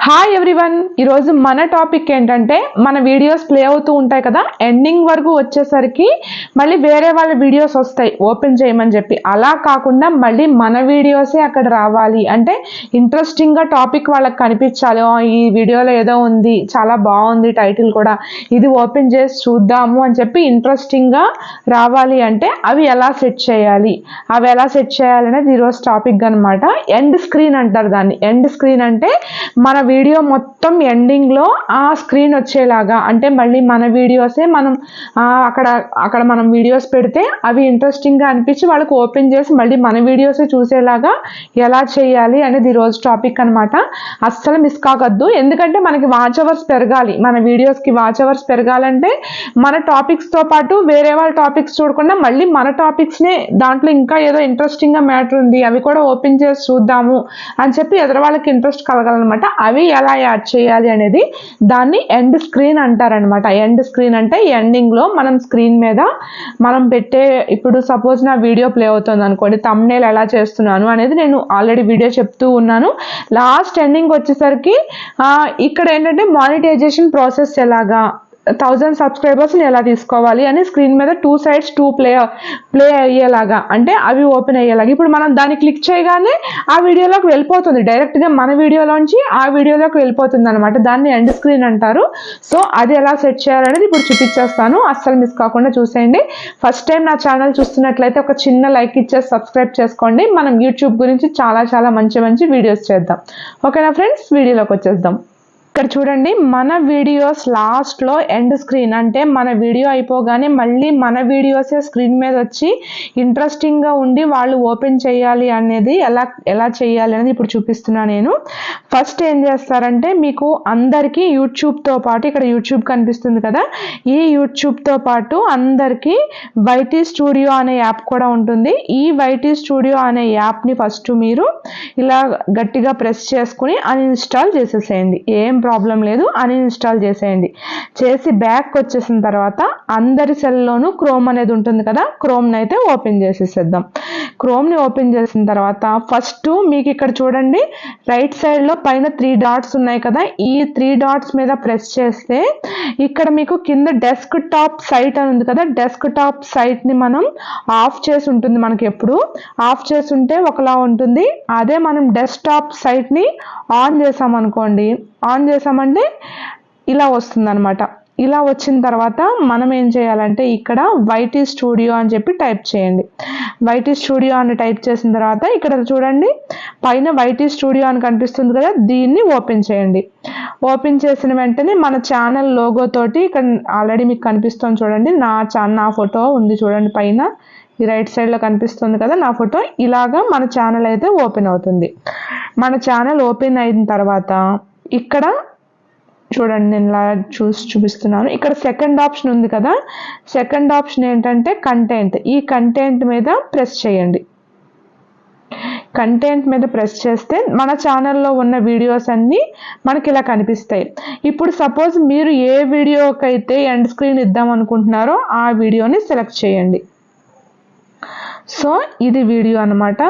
Hi everyone, ఈరోజు మన topic ఏంటంటే మన వీడియోస్ ప్లే అవుతూ ఉంటాయి కదా, ఎండింగ్ వరకు వచ్చేసరికి మళ్ళీ వేరే వాళ్ళ వీడియోస్ వస్తాయి ఓపెన్ చేయమని చెప్పి. అలా కాకుండా మళ్ళీ మన వీడియోసే అక్కడ రావాలి అంటే ఇంట్రెస్టింగ్గా టాపిక్ వాళ్ళకి కనిపించాలి. ఈ వీడియోలో ఏదో ఉంది, చాలా బాగుంది టైటిల్ కూడా, ఇది ఓపెన్ చేసి చూద్దాము అని చెప్పి ఇంట్రెస్టింగ్గా రావాలి అంటే అవి ఎలా సెట్ చేయాలి అనేది ఈరోజు టాపిక్ అనమాట. ఎండ్ స్క్రీన్ అంటారు దాన్ని. ఎండ్ స్క్రీన్ అంటే మన వీడియో మొత్తం ఎండింగ్లో ఆ స్క్రీన్ వచ్చేలాగా, అంటే మళ్ళీ మన వీడియోసే మనం అక్కడ మనం వీడియోస్ పెడితే అవి ఇంట్రెస్టింగ్గా అనిపించి వాళ్ళకి ఓపెన్ చేసి మళ్ళీ మన వీడియోసే చూసేలాగా ఎలా చేయాలి అనేది ఈరోజు టాపిక్ అనమాట. అస్సలు మిస్ కావద్దు, ఎందుకంటే మనకి వాచ్ అవర్స్ పెరగాలి. మన వీడియోస్కి వాచ్ అవర్స్ పెరగాలంటే మన టాపిక్స్తో పాటు వేరే వాళ్ళ టాపిక్స్ చూడకుండా మళ్ళీ మన టాపిక్స్నే దాంట్లో ఇంకా ఏదో ఇంట్రెస్టింగ్గా మ్యాటర్ ఉంది అవి కూడా ఓపెన్ చేసి చూద్దాము అని చెప్పి ఎదురు వాళ్ళకి ఇంట్రెస్ట్ కలగాలన్నమాట. అవి ఎలా యాడ్ చేయాలి అనేది దాన్ని ఎండ్ స్క్రీన్ అంటారనమాట. ఎండ్ స్క్రీన్ అంటే ఎండింగ్లో మనం స్క్రీన్ మీద మనం పెట్టే, ఇప్పుడు సపోజ్ నా వీడియో ప్లే అవుతుంది అనుకోండి, థంబ్నెయిల్ ఎలా చేస్తున్నాను అనేది నేను ఆల్రెడీ వీడియో చెప్తూ ఉన్నాను. లాస్ట్ ఎండింగ్ వచ్చేసరికి ఇక్కడ ఏంటంటే మానిటైజేషన్ ప్రాసెస్ ఎలాగా, 1000 సబ్స్క్రైబర్స్ని ఎలా తీసుకోవాలి అని స్క్రీన్ మీద 2 sides ప్లే అయ్యేలాగా, అంటే అవి ఓపెన్ అయ్యేలాగా. ఇప్పుడు మనం దాన్ని క్లిక్ చేయగానే ఆ వీడియోలోకి వెళ్ళిపోతుంది, డైరెక్ట్గా మన వీడియోలోంచి ఆ వీడియోలోకి వెళ్ళిపోతుంది అనమాట. దాన్ని ఎండ్ స్క్రీన్ అంటారు. సో అది ఎలా సెట్ చేయాలనేది ఇప్పుడు చూపించేస్తాను, అస్సలు మిస్ కాకుండా చూసేయండి. ఫస్ట్ టైం నా ఛానల్ చూస్తున్నట్లయితే ఒక చిన్న లైక్ ఇచ్చేసి సబ్స్క్రైబ్ చేసుకోండి. మనం యూట్యూబ్ గురించి చాలా మంచి వీడియోస్ చేద్దాం. ఓకేనా ఫ్రెండ్స్, వీడియోలోకి వచ్చేద్దాం. ఇక్కడ చూడండి, మన వీడియోస్ లాస్ట్లో ఎండ్ స్క్రీన్ అంటే మన వీడియో అయిపోగానే మళ్ళీ మన వీడియోసే స్క్రీన్ మీద వచ్చి ఇంట్రెస్టింగ్గా ఉండి వాళ్ళు ఓపెన్ చేయాలి అనేది ఎలా చేయాలి అనేది ఇప్పుడు చూపిస్తున్నాను నేను. ఫస్ట్ ఏం చేస్తారంటే, మీకు అందరికీ యూట్యూబ్తో పాటు ఇక్కడ యూట్యూబ్ కనిపిస్తుంది కదా, ఈ యూట్యూబ్తో పాటు అందరికీ వైటీ స్టూడియో అనే యాప్ కూడా ఉంటుంది. ఈ వైటీ స్టూడియో అనే యాప్ని ఫస్ట్ మీరు ఇలా గట్టిగా ప్రెస్ చేసుకుని అన్ఇన్స్టాల్ చేసేసేయండి. ఏం ప్రాబ్లం లేదు, అన్ఇన్స్టాల్ చేసేయండి. చేసి బ్యాక్ వచ్చేసిన తర్వాత అందరి సెల్లోనూ క్రోమ్ అనేది ఉంటుంది కదా, క్రోమ్ని అయితే ఓపెన్ చేసేసేద్దాం. క్రోమ్ని ఓపెన్ చేసిన తర్వాత ఫస్ట్ మీకు ఇక్కడ చూడండి, రైట్ సైడ్లో పైన 3 dots ఉన్నాయి కదా, ఈ 3 dots మీద ప్రెస్ చేస్తే ఇక్కడ మీకు కింద డెస్క్ టాప్ సైట్ అని ఉంది కదా, డెస్క్ టాప్ సైట్ని మనం ఆఫ్ చేసి ఉంటుంది. మనకి ఎప్పుడు ఆఫ్ చేసి ఉంటే ఒకలా ఉంటుంది. అదే మనం డెస్క్టాప్ సైట్ని ఆన్ చేసామనుకోండి, ఆన్ చేసామంటే ఇలా వస్తుంది అనమాట. ఇలా వచ్చిన తర్వాత మనం ఏం చేయాలంటే ఇక్కడ వైటీ స్టూడియో అని చెప్పి టైప్ చేయండి. వైటీ స్టూడియో అని టైప్ చేసిన తర్వాత ఇక్కడ చూడండి పైన వైటీ స్టూడియో అని కనిపిస్తుంది కదా, దీన్ని ఓపెన్ చేయండి. ఓపెన్ చేసిన వెంటనే మన ఛానల్ లోగో తోటి ఇక్కడ ఆల్రెడీ మీకు కనిపిస్తుంది చూడండి, నా ఫోటో ఉంది చూడండి పైన, ఈ రైట్ సైడ్లో కనిపిస్తుంది కదా నా ఫోటో. ఇలాగా మన ఛానల్ అయితే ఓపెన్ అవుతుంది. మన ఛానల్ ఓపెన్ అయిన తర్వాత ఇక్కడ చూడండి, నేను ఇలా చూపిస్తున్నాను. ఇక్కడ సెకండ్ ఆప్షన్ ఉంది కదా, సెకండ్ ఆప్షన్ ఏంటంటే కంటెంట్. ఈ కంటెంట్ మీద ప్రెస్ చేయండి. కంటెంట్ మీద ప్రెస్ చేస్తే మన ఛానల్లో ఉన్న వీడియోస్ అన్నీ మనకి ఇలా కనిపిస్తాయి. ఇప్పుడు సపోజ్ మీరు ఏ వీడియోకైతే ఎండ్ స్క్రీన్ ఇద్దాం అనుకుంటున్నారో ఆ వీడియోని సెలెక్ట్ చేయండి. సో ఇది వీడియో అన్నమాట,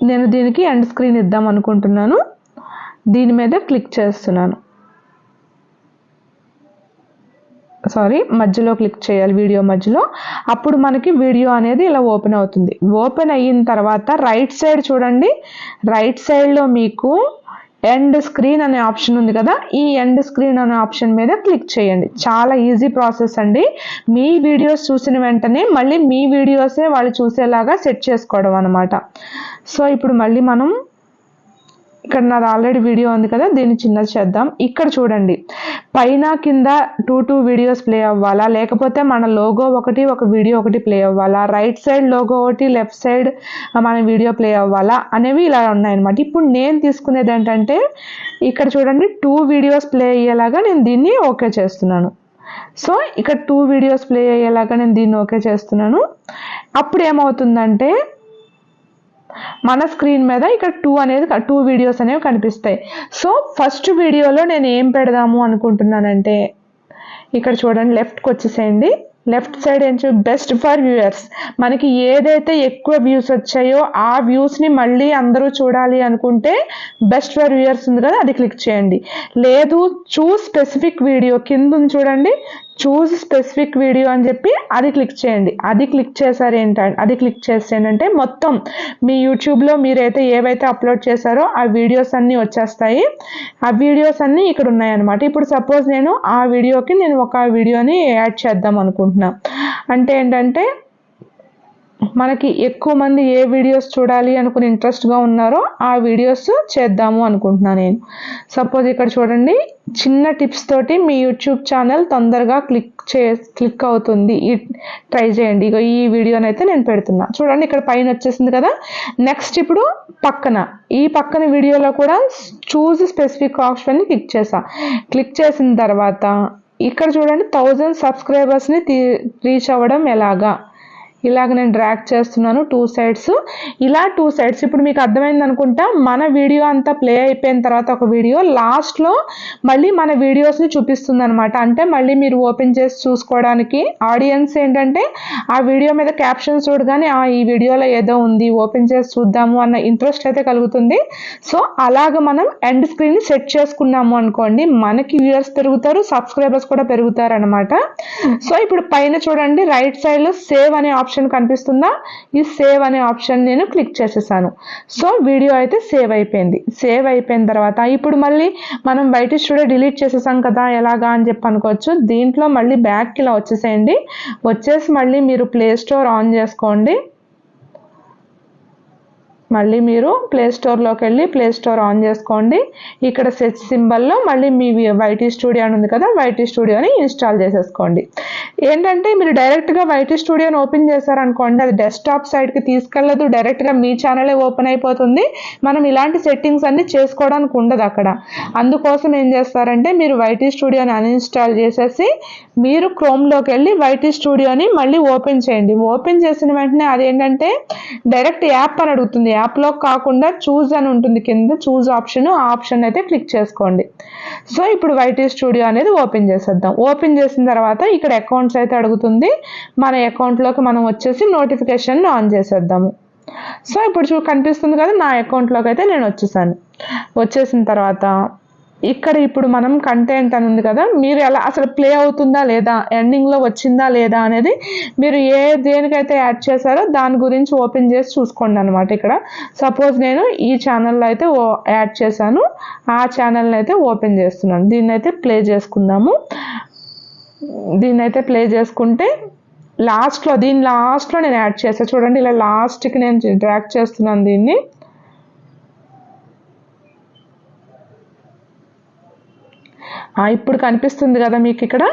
నేను దీనికి ఎండ్ స్క్రీన్ ఇద్దాం అనుకుంటున్నాను. దీని మీద క్లిక్ చేస్తున్నాను, మధ్యలో క్లిక్ చేయాలి, వీడియో మధ్యలో. అప్పుడు మనకి వీడియో అనేది ఇలా ఓపెన్ అవుతుంది. ఓపెన్ అయిన తర్వాత రైట్ సైడ్ చూడండి, రైట్ సైడ్లో మీకు ఎండ్ స్క్రీన్ అనే ఆప్షన్ ఉంది కదా, ఈ ఎండ్ స్క్రీన్ అనే ఆప్షన్ మీద క్లిక్ చేయండి. చాలా ఈజీ ప్రాసెస్ అండి. మీ వీడియోస్ చూసిన వెంటనే మళ్ళీ మీ వీడియోసే వాళ్ళు చూసేలాగా సెట్ చేసుకోవడం అనమాట. సో ఇప్పుడు మళ్ళీ మనం ఇక్కడ నాది ఆల్రెడీ వీడియో ఉంది కదా, దీన్ని చిన్నది చేద్దాం. ఇక్కడ చూడండి పైన కింద 2 వీడియోస్ ప్లే అవ్వాలా, లేకపోతే మన లోగో ఒక వీడియో ఒకటి ప్లే అవ్వాలా, రైట్ సైడ్ లోగో ఒకటి, లెఫ్ట్ సైడ్ మన వీడియో ప్లే అవ్వాలా అనేవి ఇలా ఉన్నాయన్నమాట. ఇప్పుడు నేను తీసుకునేది ఏంటంటే ఇక్కడ చూడండి 2 వీడియోస్ ప్లే అయ్యేలాగా నేను దీన్ని ఓకే చేస్తున్నాను. సో ఇక్కడ 2 వీడియోస్ ప్లే అయ్యేలాగా నేను దీన్ని ఓకే చేస్తున్నాను. అప్పుడు ఏమవుతుందంటే మన స్క్రీన్ మీద ఇక్కడ 2 వీడియోస్ అనేవి కనిపిస్తాయి. సో ఫస్ట్ వీడియోలో నేను ఏం పెడదాము అనుకుంటున్నానంటే ఇక్కడ చూడండి, లెఫ్ట్కి వచ్చేసేయండి. లెఫ్ట్ సైడ్ ఏంటి బెస్ట్ ఫర్ వ్యూయర్స్. మనకి ఏదైతే ఎక్కువ వ్యూస్ వచ్చాయో ఆ వ్యూస్ని మళ్ళీ అందరూ చూడాలి అనుకుంటే బెస్ట్ ఫర్ వ్యూయర్స్ ఉంది కదా, అది క్లిక్ చేయండి. లేదు చూస్ స్పెసిఫిక్ వీడియో కింద ఉంది చూడండి, చూస్ స్పెసిఫిక్ వీడియో అని చెప్పి అది క్లిక్ చేయండి. అది క్లిక్ చేశారు ఏంటంటే, అది క్లిక్ చేసేంటంటే మొత్తం మీ యూట్యూబ్లో మీరైతే ఏవైతే అప్లోడ్ చేశారో ఆ వీడియోస్ అన్నీ వచ్చేస్తాయి. ఆ వీడియోస్ అన్నీ ఇక్కడ ఉన్నాయన్నమాట. ఇప్పుడు సపోజ్ నేను ఆ వీడియోకి నేను ఒక వీడియోని యాడ్ చేద్దాం అనుకుంటున్నా. అంటే ఏంటంటే మనకి ఎక్కువ మంది ఏ వీడియోస్ చూడాలి అనుకుని ఇంట్రెస్ట్గా ఉన్నారో ఆ వీడియోస్ చేద్దాము అనుకుంటున్నాను నేను. సపోజ్ ఇక్కడ చూడండి, చిన్న టిప్స్ తోటి మీ యూట్యూబ్ ఛానల్ తొందరగా క్లిక్ అవుతుంది, ట్రై చేయండి. ఇక ఈ వీడియోని అయితే నేను పెడుతున్నా చూడండి, ఇక్కడ పైన వచ్చేసింది కదా. నెక్స్ట్ ఇప్పుడు ఈ పక్కన వీడియోలో కూడా చూస్ స్పెసిఫిక్ ఆప్షన్ని క్లిక్ చేసిన తర్వాత ఇక్కడ చూడండి 1000 సబ్స్క్రైబర్స్ని రీచ్ అవ్వడం ఎలాగా, ఇలాగ నేను డ్రాగ్ చేస్తున్నాను 2 sides. ఇలా 2 sides ఇప్పుడు మీకు అర్థమైంది అనుకుంటా. మన వీడియో అంతా ప్లే అయిపోయిన తర్వాత ఒక వీడియో లాస్ట్లో మళ్ళీ మన వీడియోస్ని చూపిస్తుంది అనమాట. అంటే మళ్ళీ మీరు ఓపెన్ చేసి చూసుకోవడానికి ఆడియన్స్ ఏంటంటే ఆ వీడియో మీద క్యాప్షన్స్ చూడగానే ఈ వీడియోలో ఏదో ఉంది, ఓపెన్ చేసి చూద్దాము అన్న ఇంట్రెస్ట్ అయితే కలుగుతుంది. సో అలాగ మనం ఎండ్ స్క్రీన్ సెట్ చేసుకున్నాము అనుకోండి, మనకి వ్యూయర్స్ పెరుగుతారు, సబ్స్క్రైబర్స్ కూడా పెరుగుతారు అనమాట. సో ఇప్పుడు పైన చూడండి రైట్ సైడ్లో సేవ్ అనే ఆప్షన్ కనిపిస్తుందా, ఈ సేవ్ అనే ఆప్షన్ నేను క్లిక్ చేసేసాను. సో వీడియో అయితే సేవ్ అయిపోయింది. సేవ్ అయిపోయిన తర్వాత ఇప్పుడు మళ్ళీ మనం బయట స్టూడియో డిలీట్ చేసేసాం కదా, ఎలాగా అని చెప్పి అనుకోవచ్చు. దీంట్లో మళ్ళీ బ్యాక్కి ఇలా వచ్చేసేయండి. వచ్చేసి మళ్ళీ మీరు ప్లే స్టోర్ ఆన్ చేసుకోండి. మళ్ళీ మీరు ప్లే స్టోర్లోకి వెళ్ళి ప్లే స్టోర్ ఆన్ చేసుకోండి. ఇక్కడ సెర్చ్ సింబల్లో మళ్ళీ మీ వైటీ స్టూడియో అని ఉంది కదా, వైటీ స్టూడియోని ఇన్స్టాల్ చేసేసుకోండి. ఏంటంటే మీరు డైరెక్ట్గా వైటీ స్టూడియోని ఓపెన్ చేశారనుకోండి, అది డెస్క్టాప్ సైడ్కి తీసుకెళ్ళదు, డైరెక్ట్గా మీ ఛానలే ఓపెన్ అయిపోతుంది. మనం ఇలాంటి సెట్టింగ్స్ అన్నీ చేసుకోవడానికి ఉండదు అక్కడ. అందుకోసం ఏం చేస్తారంటే మీరు వైటీ స్టూడియోని అన్ఇన్స్టాల్ చేసేసి మీరు క్రోమ్లోకి వెళ్ళి వైటీ స్టూడియోని మళ్ళీ ఓపెన్ చేయండి. ఓపెన్ చేసిన వెంటనే అదేంటంటే డైరెక్ట్ యాప్ అని అడుగుతుంది. యాప్లో కాకుండా చూజ్ అని ఉంటుంది కింద, చూజ్ ఆప్షన్, ఆ ఆప్షన్ అయితే క్లిక్ చేసుకోండి. సో ఇప్పుడు వైటీ స్టూడియో అనేది ఓపెన్ చేసేద్దాం. ఓపెన్ చేసిన తర్వాత ఇక్కడ అకౌంట్స్ అయితే అడుగుతుంది. మన అకౌంట్లోకి మనం వచ్చేసి నోటిఫికేషన్ ఆన్ చేసేద్దాము. సో ఇప్పుడు కనిపిస్తుంది కదా, నా అకౌంట్లోకి అయితే నేను వచ్చేసిన తర్వాత ఇక్కడ ఇప్పుడు మనం కంటెంట్ అని ఉంది కదా, మీరు ఎలా అసలు ప్లే అవుతుందా లేదా, ఎండింగ్లో వచ్చిందా లేదా అనేది మీరు దేనికైతే యాడ్ చేశారో దాని గురించి ఓపెన్ చేసి చూసుకోండి అనమాట. ఇక్కడ సపోజ్ నేను ఈ ఛానల్లో అయితే యాడ్ చేశాను, ఆ ఛానల్ని అయితే ఓపెన్ చేస్తున్నాను. దీన్ని అయితే ప్లే చేసుకుందాము. దీన్ని అయితే ప్లే చేసుకుంటే లాస్ట్లో నేను యాడ్ చేస్తాను చూడండి, ఇలా లాస్ట్కి నేను డ్రాగ్ చేస్తున్నాను దీన్ని. ఇప్పుడు కనిపిస్తుంది కదా మీకు, ఇక్కడ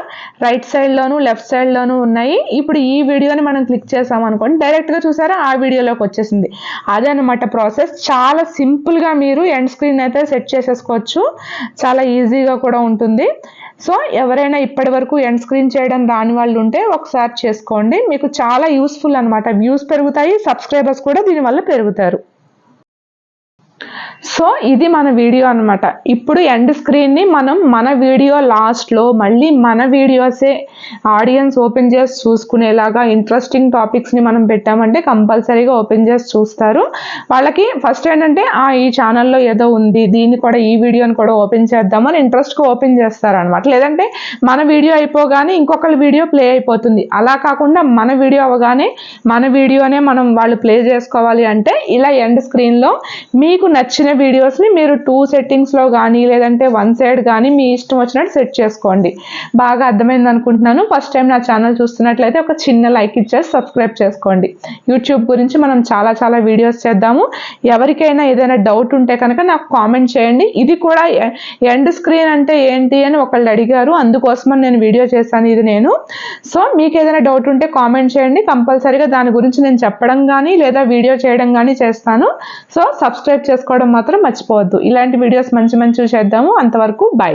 రైట్ సైడ్లోను లెఫ్ట్ సైడ్లోను ఉన్నాయి. ఇప్పుడు ఈ వీడియోని మనం క్లిక్ చేసాం అనుకోండి, డైరెక్ట్గా చూసారా ఆ వీడియోలోకి వచ్చేసింది. అదే అనమాట ప్రాసెస్. చాలా సింపుల్గా మీరు ఎండ్ స్క్రీన్ అయితే సెట్ చేసేసుకోవచ్చు, చాలా ఈజీగా కూడా ఉంటుంది. సో ఎవరైనా ఇప్పటి వరకు ఎండ్ స్క్రీన్ చేయడం రాని వాళ్ళు ఉంటే ఒకసారి చేసుకోండి, మీకు చాలా యూస్ఫుల్ అనమాట. వ్యూస్ పెరుగుతాయి, సబ్స్క్రైబర్స్ కూడా దీనివల్ల పెరుగుతారు. సో ఇది మన వీడియో అనమాట. ఇప్పుడు ఎండ్ స్క్రీన్ని మనం మన వీడియో లాస్ట్లో మళ్ళీ మన వీడియోసే ఆడియన్స్ ఓపెన్ చేసి చూసుకునేలాగా ఇంట్రెస్టింగ్ టాపిక్స్ని మనం పెట్టామంటే కంపల్సరీగా ఓపెన్ చేసి చూస్తారు. వాళ్ళకి ఫస్ట్ ఏంటంటే ఈ ఛానల్లో ఏదో ఉంది, దీన్ని కూడా ఈ వీడియోని కూడా ఓపెన్ చేద్దామని ఇంట్రెస్ట్గా ఓపెన్ చేస్తారనమాట. లేదంటే మన వీడియో అయిపోగానే ఇంకొకరి వీడియో ప్లే అయిపోతుంది. అలా కాకుండా మన వీడియో అవగానే మన వీడియోనే వాళ్ళు ప్లే చేసుకోవాలి అంటే ఇలా ఎండ్ స్క్రీన్లో మీకు నచ్చిన వీడియోస్ని మీరు 2 సెట్టింగ్స్లో కానీ లేదంటే 1 సైడ్ కానీ మీ ఇష్టం వచ్చినట్టు సెట్ చేసుకోండి. బాగా అర్థమైంది అనుకుంటున్నాను. ఫస్ట్ టైం నా ఛానల్ చూస్తున్నట్లయితే ఒక చిన్న లైక్ ఇచ్చేసి సబ్స్క్రైబ్ చేసుకోండి. యూట్యూబ్ గురించి మనం చాలా వీడియోస్ చేద్దాము. ఎవరికైనా ఏదైనా డౌట్ ఉంటే కనుక నాకు కామెంట్ చేయండి. ఇది కూడా ఎండ్ స్క్రీన్ అంటే ఏంటి అని ఒకళ్ళు అడిగారు, అందుకోసమని నేను వీడియో చేశాను ఇది నేను. సో మీకు ఏదైనా డౌట్ ఉంటే కామెంట్ చేయండి, కంపల్సరీగా దాని గురించి నేను చెప్పడం కానీ లేదా వీడియో చేయడం కానీ చేస్తాను. సో సబ్స్క్రైబ్ చేసుకోవడం మాత్రం మర్చిపోవద్దు. ఇలాంటి వీడియోస్ మంచి చేద్దాము. అంతవరకు బై.